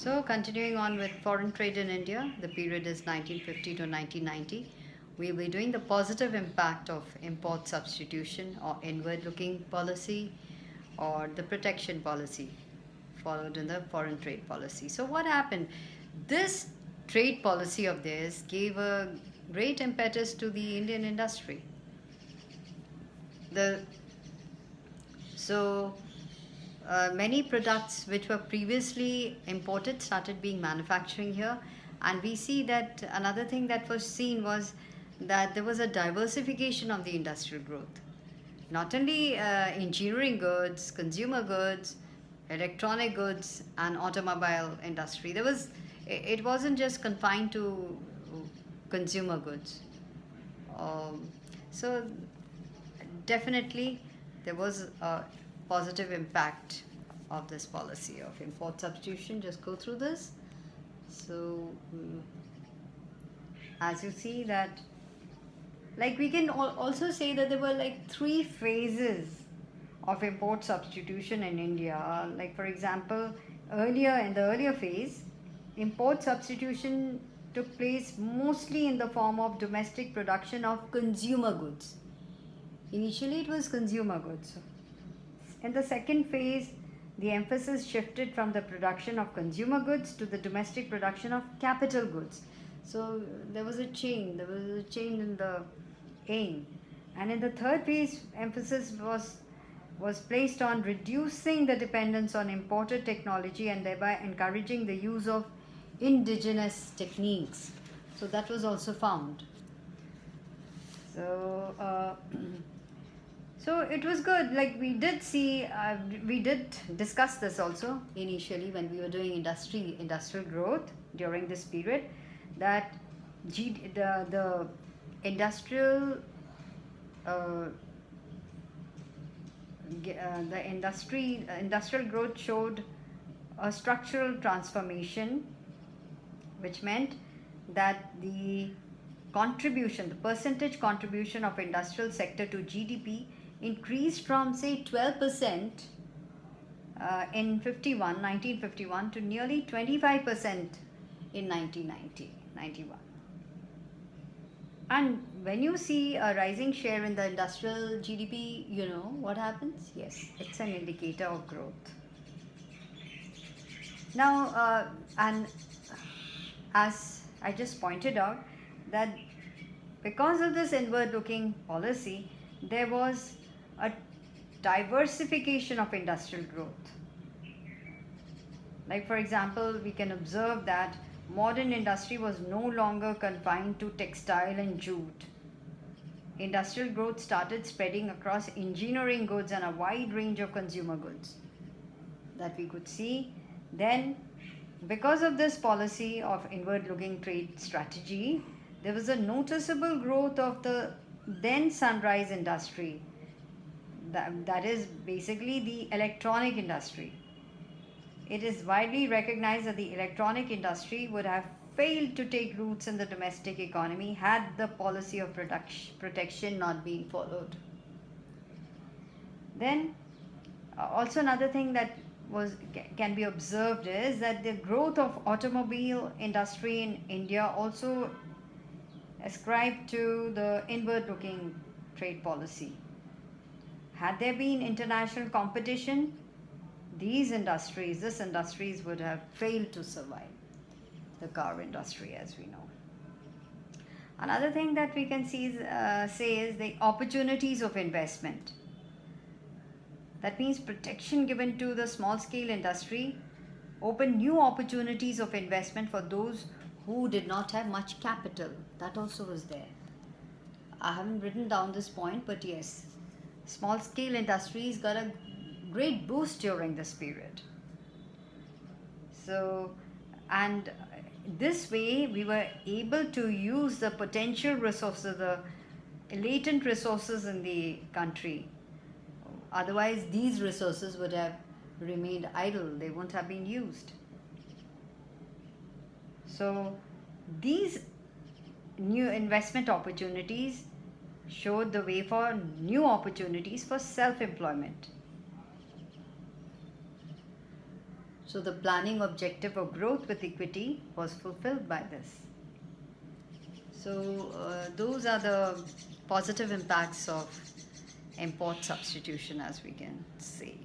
So, continuing on with foreign trade in India, the period is 1950 to 1990. We'll be doing the positive impact of import substitution or inward looking policy or the protection policy followed in the foreign trade policy. So, what happened? This trade policy of theirs gave a great impetus to the Indian industry. The so many products which were previously imported started being manufacturing here, and we see that another thing that was seen was that there was a diversification of the industrial growth, not only engineering goods, consumer goods, electronic goods, and automobile industry. It wasn't just confined to consumer goods. um, so definitely there was a positive impact of this policy of import substitution. Just go through this. So as you see that, like, we can also say that there were like three phases of import substitution in India. Like, for example, earlier in the earlier phase, import substitution took place mostly in the form of domestic production of consumer goods. Initially it was consumer goods. In the second phase, the emphasis shifted from the production of consumer goods to the domestic production of capital goods. So there was a change in the aim. And in the third phase, emphasis was placed on reducing the dependence on imported technology and thereby encouraging the use of indigenous techniques. So that was also found. So so it was good. Like, we did see, we did discuss this also initially when we were doing industrial growth during this period, that the industrial industrial growth showed a structural transformation, which meant that the percentage contribution of industrial sector to GDP increased from, say, 12% in 1951 to nearly 25% in 1991. And when you see a rising share in the industrial GDP, you know what happens? Yes, it's an indicator of growth. Now, and as I just pointed out, that because of this inward looking policy, there was a diversification of industrial growth. Like, for example, we can observe that modern industry was no longer confined to textile and jute. Industrial growth started spreading across engineering goods and a wide range of consumer goods that we could see. Then, because of this policy of inward looking trade strategy, there was a noticeable growth of the then sunrise industry, that is basically the electronic industry. It is widely recognized that the electronic industry would have failed to take roots in the domestic economy had the policy of protection not been followed. Then also another thing that can be observed is that the growth of automobile industry in India also ascribed to the inward looking trade policy. Had there been international competition, these industries would have failed to survive. The car industry, as we know. Another thing that we can say is the opportunities of investment. That means protection given to the small scale industry opened new opportunities of investment for those who did not have much capital. That also was there. I haven't written down this point, but yes, small scale industries got a great boost during this period. So, and this way we were able to use the potential resources, the latent resources in the country. Otherwise, these resources would have remained idle, they won't have been used. So these new investment opportunities showed the way for new opportunities for self-employment. So the planning objective of growth with equity was fulfilled by this. So those are the positive impacts of import substitution, as we can say.